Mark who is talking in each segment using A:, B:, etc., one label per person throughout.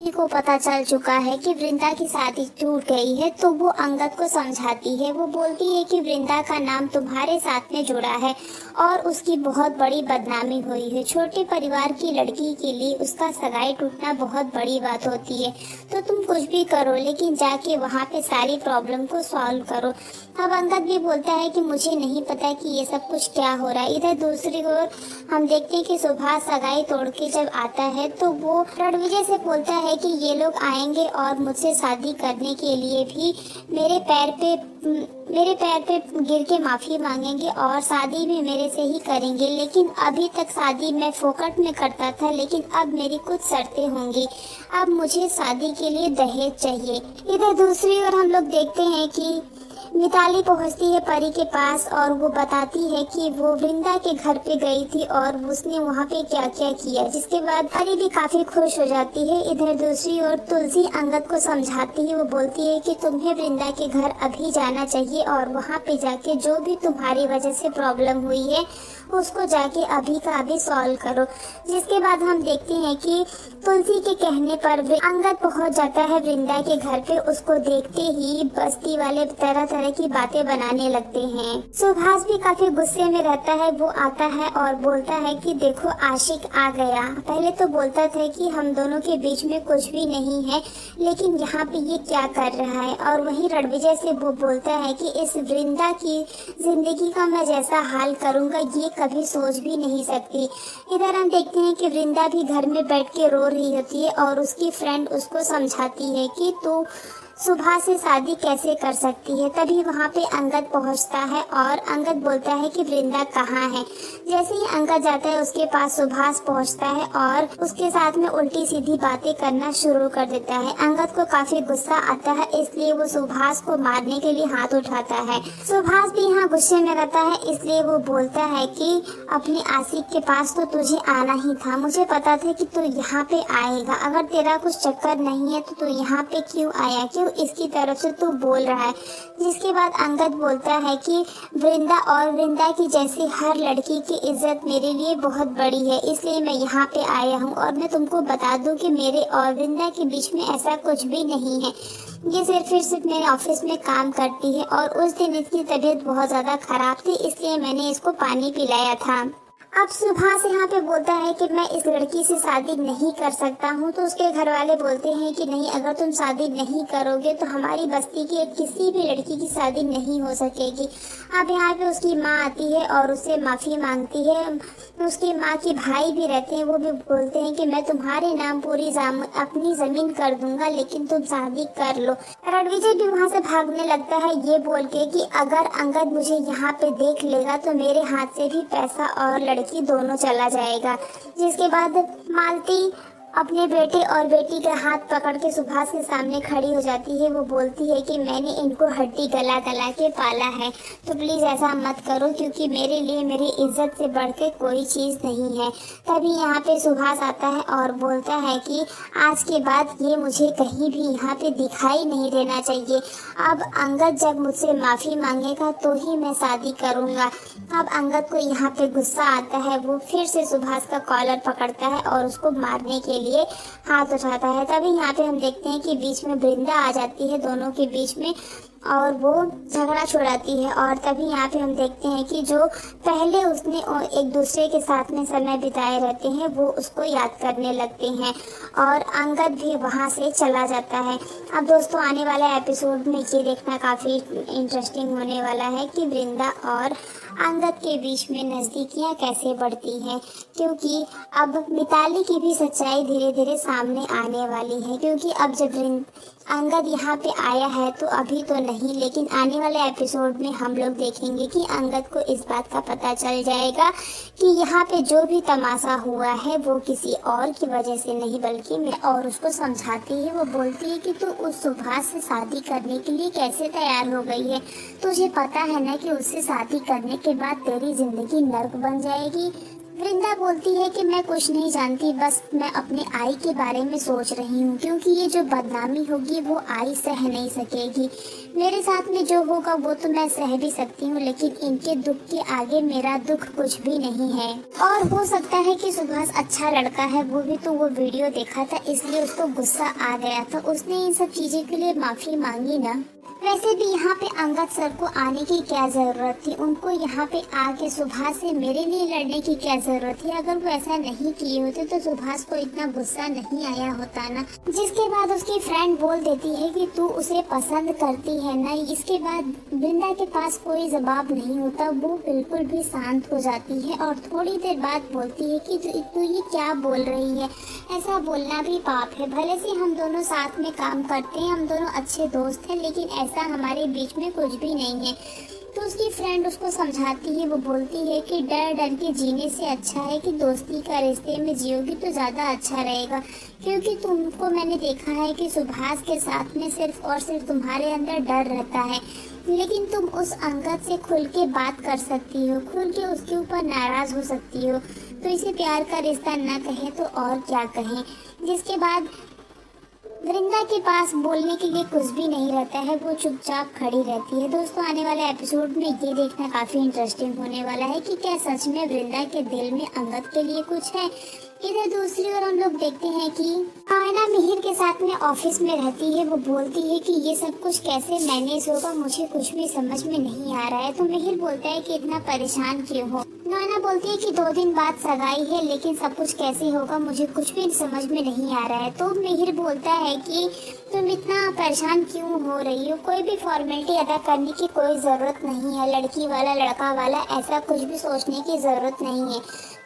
A: को पता चल चुका है कि वृंदा की शादी टूट गई है, तो वो अंगद को समझाती है। वो बोलती है कि वृंदा का नाम तुम्हारे साथ में जुड़ा है और उसकी बहुत बड़ी बदनामी हुई है। छोटे परिवार की लड़की के लिए उसका सगाई टूटना बहुत बड़ी बात होती है। तो तुम कुछ भी करो, लेकिन जाके वहाँ पे सारी प्रॉब्लम को सॉल्व करो। अब अंगद भी बोलता है कि मुझे नहीं पता कि ये सब कुछ क्या हो रहा है। इधर दूसरी ओर हम देखते हैं कि सुभाष सगाई तोड़ के जब आता है तो वो रणविजय से बोलता है कि ये लोग आएंगे और मुझसे शादी करने के लिए भी मेरे पैर पे गिर के माफी मांगेंगे और शादी भी मेरे से ही करेंगे। लेकिन अभी तक शादी मैं फोकट में करता था, लेकिन अब मेरी कुछ शर्तें होंगी। अब मुझे शादी के लिए दहेज चाहिए। इधर दूसरी ओर हम लोग देखते हैं कि मिताली पहुंचती है परी के पास और वो बताती है कि वो वृंदा के घर पे गई थी और उसने वहाँ पे क्या क्या किया, जिसके बाद परी भी काफी खुश हो जाती है। इधर दूसरी ओर तुलसी अंगद को समझाती है। वो बोलती है कि तुम्हें वृंदा के घर अभी जाना चाहिए और वहाँ पे जाके जो भी तुम्हारी वजह से प्रॉब्लम हुई है उसको जाके अभी का अभी सॉल्व करो। जिसके बाद हम देखते हैं कि तुलसी के कहने पर अंगद पहुंच जाता है वृंदा के घर पे। उसको देखते ही बस्ती वाले तरह तरह की बातें बनाने लगते हैं। सुभाष भी काफी गुस्से में रहता है। वो आता है और बोलता है कि देखो आशिक आ गया। पहले तो बोलता था कि हम दोनों के बीच में कुछ भी नहीं है, लेकिन यहाँ पे ये क्या कर रहा है। और वहीं रणविजय से वो बोलता है कि इस वृंदा की जिंदगी का मैं जैसा हाल करूँगा ये कभी सोच भी नहीं सकती। इधर हम देखते हैं कि वृंदा भी घर में बैठ के रो रही होती है और उसकी फ्रेंड उसको समझाती है कि तू सुभाष से शादी कैसे कर सकती है। तभी वहाँ पे अंगद पहुँचता है और अंगद बोलता है कि वृंदा कहाँ है। जैसे ही अंगद जाता है उसके पास सुभाष पहुँचता है और उसके साथ में उल्टी सीधी बातें करना शुरू कर देता है। अंगद को काफी गुस्सा आता है, इसलिए वो सुभाष को मारने के लिए हाथ उठाता है। सुभाष भी यहाँ गुस्से में रहता है, इसलिए वो बोलता है कि अपने आशिक के पास तो तुझे आना ही था। मुझे पता था कि तू यहाँ पे आएगा। अगर तेरा कुछ चक्कर नहीं है तो तू यहाँ पे क्यों आया, क्यों इसकी तरफ से तू बोल रहा है। जिसके बाद अंगद बोलता है कि वृंदा और वृंदा की जैसी हर लड़की की इज्जत मेरे लिए बहुत बड़ी है, इसलिए मैं यहाँ पे आया हूँ। और मैं तुमको बता दूँ कि मेरे और वृंदा के बीच में ऐसा कुछ भी नहीं है। ये सिर्फ मेरे ऑफिस में काम करती है और उस दिन इसकी तबीयत बहुत ज़्यादा खराब थी, इसलिए मैंने इसको पानी पिलाया था। अब सुभाष यहाँ पे बोलता है कि मैं इस लड़की से शादी नहीं कर सकता हूँ। तो उसके घर वाले बोलते हैं कि नहीं, अगर तुम शादी नहीं करोगे तो हमारी बस्ती की किसी भी लड़की की शादी नहीं हो सकेगी। अब यहाँ पे उसकी माँ आती है और उससे माफ़ी मांगती है। उसकी माँ के भाई भी रहते हैं, वो भी बोलते हैं कि मैं तुम्हारे नाम पूरी अपनी ज़मीन कर दूंगा, लेकिन तुम शादी कर लो। रणविजय भी वहाँ से भागने लगता है ये बोल के कि अगर अंगद मुझे यहाँ पे देख लेगा तो मेरे हाथ से भी पैसा और लड़की दोनों चला जाएगा। जिसके बाद मालती अपने बेटे और बेटी का हाथ पकड़ के सुभाष के सामने खड़ी हो जाती है। वो बोलती है कि मैंने इनको हड्डी गला गला के पाला है, तो प्लीज़ ऐसा मत करो, क्योंकि मेरे लिए मेरी इज्जत से बढ़ के कोई चीज़ नहीं है। तभी यहाँ पे सुभाष आता है और बोलता है कि आज के बाद ये मुझे कहीं भी यहाँ पे दिखाई नहीं देना चाहिए। अब अंगद जब मुझसे माफ़ी मांगेगा तो ही मैं शादी करूँगा। अब अंगद को यहाँ पे गुस्सा आता है। वो फिर से सुभाष का कॉलर पकड़ता है और उसको मारने के लिए हाथ उठाता है। तभी यहाँ पे हम देखते हैं कि बीच में वृंदा आ जाती है दोनों के बीच में और वो झगड़ा छुड़ाती है। और तभी यहाँ पे हम देखते हैं कि जो पहले उसने एक दूसरे के साथ में समय बिताए रहते हैं वो उसको याद करने लगते हैं और अंगद भी वहाँ से चला जाता है। अब दोस्तों आने वाला एपिसोड में ये देखना काफ़ी इंटरेस्टिंग होने वाला है कि वृंदा और अंगद के बीच में नज़दीकियाँ कैसे बढ़ती हैं, क्योंकि अब मिताली की भी सच्चाई धीरे धीरे सामने आने वाली है। क्योंकि अब जब अंगद यहाँ पे आया है तो अभी तो नहीं, लेकिन आने वाले एपिसोड में हम लोग देखेंगे कि अंगद को इस बात का पता चल जाएगा कि यहाँ पे जो भी तमाशा हुआ है वो किसी और की वजह से नहीं, बल्कि मैं। और उसको समझाती है। वो बोलती है कि तू उस सुभाष से शादी करने के लिए कैसे तैयार हो गई है। तुझे पता है ना कि उससे शादी करने के बाद तेरी जिंदगी नर्क बन जाएगी। वृंदा बोलती है कि मैं कुछ नहीं जानती, बस मैं अपने आई के बारे में सोच रही हूँ, क्योंकि ये जो बदनामी होगी वो आई सह नहीं सकेगी। मेरे साथ में जो होगा वो तो मैं सह भी सकती हूँ, लेकिन इनके दुख के आगे मेरा दुख कुछ भी नहीं है। और हो सकता है कि सुभाष अच्छा लड़का है, वो भी तो वो वीडियो देखा था इसलिए उसको गुस्सा आ गया था, उसने इन सब चीजों के लिए माफी मांगी ना। वैसे भी यहाँ पे अंगद सर को आने की क्या जरूरत थी, उनको यहाँ पे आके सुभाष से मेरे लिए लड़ने की क्या जरूरत थी। अगर वो ऐसा नहीं किए होते तो सुभाष को इतना गुस्सा नहीं आया होता ना। जिसके बाद उसकी फ्रेंड बोल देती है कि तू उसे पसंद करती है ना। इसके बाद वृंदा के पास कोई जवाब नहीं होता, वो बिल्कुल भी शांत हो जाती है और थोड़ी देर बाद बोलती है कि तू ये क्या बोल रही है, ऐसा बोलना भी पाप है। भले से हम दोनों साथ में काम करते हैं, हम दोनों अच्छे दोस्त हैं, लेकिन ऐसा हमारे बीच में कुछ भी नहीं है। तो उसकी फ्रेंड उसको समझाती है, वो बोलती है कि डर डर के जीने से अच्छा है कि दोस्ती का रिश्ते में जियोगी तो ज़्यादा अच्छा रहेगा, क्योंकि तुमको मैंने देखा है कि सुभाष के साथ में सिर्फ और सिर्फ तुम्हारे अंदर डर रहता है, लेकिन तुम उस अंगद से खुल के बात कर सकती हो, खुल के उसके ऊपर नाराज हो सकती हो। तो इसे प्यार का रिश्ता ना कहें तो और क्या कहें। जिसके बाद वृंदा के पास बोलने के लिए कुछ भी नहीं रहता है, वो चुपचाप खड़ी रहती है। दोस्तों आने वाले एपिसोड में ये देखना काफी इंटरेस्टिंग होने वाला है कि क्या सच में वृंदा के दिल में अंगद के लिए कुछ है। इधर दूसरी ओर हम लोग देखते हैं कि आयना मिहिर के साथ में ऑफिस में रहती है। वो बोलती है कि ये सब कुछ कैसे मैनेज होगा, मुझे कुछ भी समझ में नहीं आ रहा है। तो मिहिर बोलता है कि इतना परेशान क्यों हो। नैना बोलती है कि 2 दिन बाद सगाई है, लेकिन सब कुछ कैसे होगा मुझे कुछ भी समझ में नहीं आ रहा है। तो मिहिर बोलता है कि तुम इतना परेशान क्यों हो रही हो, कोई भी फॉर्मेलिटी अदा करने की कोई ज़रूरत नहीं है, लड़की वाला लड़का वाला ऐसा कुछ भी सोचने की ज़रूरत नहीं है।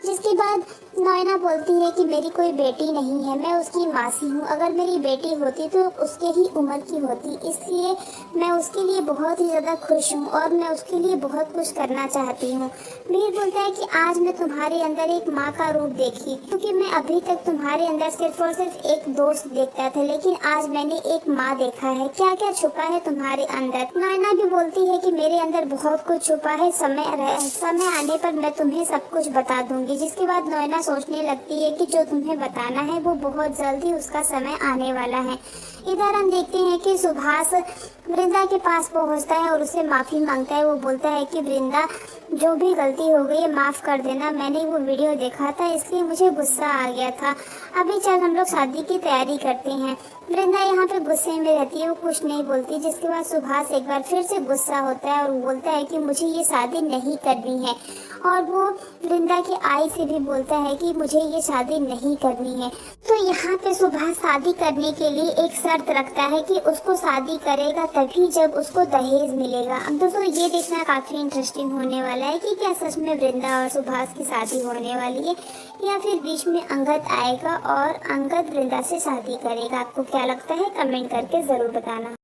A: जिसके बाद नैना बोलती है कि मेरी कोई बेटी नहीं है, मैं उसकी मासी हूँ, अगर मेरी बेटी होती तो उसके ही उम्र की होती, इसलिए मैं उसके लिए बहुत ही ज़्यादा खुश हूँ और मैं उसके लिए बहुत कुछ करना चाहती हूँ। मिहिर बोलता है कि आज मैं तुम्हारे अंदर एक माँ का रूप देखी, क्योंकि मैं अभी तक तुम्हारे अंदर सिर्फ और सिर्फ एक दोस्त देखता था, लेकिन आज मैंने एक माँ देखा है। क्या क्या छुपा है तुम्हारे अंदर। नैना भी बोलती है कि मेरे अंदर बहुत कुछ छुपा है, समय आने पर मैं तुम्हें सब कुछ बता दूंगी। जिसके बाद नैना सोचने लगती है कि जो तुम्हें बताना है वो बहुत जल्दी उसका समय आने वाला है। इधर हम देखते हैं कि सुभाष वृंदा के पास पहुंचता है और उससे माफ़ी मांगता है। वो बोलता है कि वृंदा जो भी गलती हो गई है माफ़ कर देना, मैंने वो वीडियो देखा था इसलिए मुझे गुस्सा आ गया था, अभी चल हम लोग शादी की तैयारी करते हैं। वृंदा यहाँ पे गुस्से में रहती है, वो कुछ नहीं बोलती। जिसके बाद सुभाष एक बार फिर से गुस्सा होता है और वो बोलता है कि मुझे ये शादी नहीं करनी है, और वो वृंदा की आई से भी बोलता है कि मुझे ये शादी नहीं करनी है। तो यहाँ पे सुभाष शादी करने के लिए एक शर्त रखता है कि उसको शादी करेगा तभी जब उसको दहेज मिलेगा। अब दोस्तों ये देखना काफी इंटरेस्टिंग होने वाला है कि क्या सच में वृंदा और सुभाष की शादी होने वाली है या फिर बीच में अंगद आएगा और अंगद वृंदा से शादी करेगा। आपको क्या लगता है कमेंट करके जरूर बताना।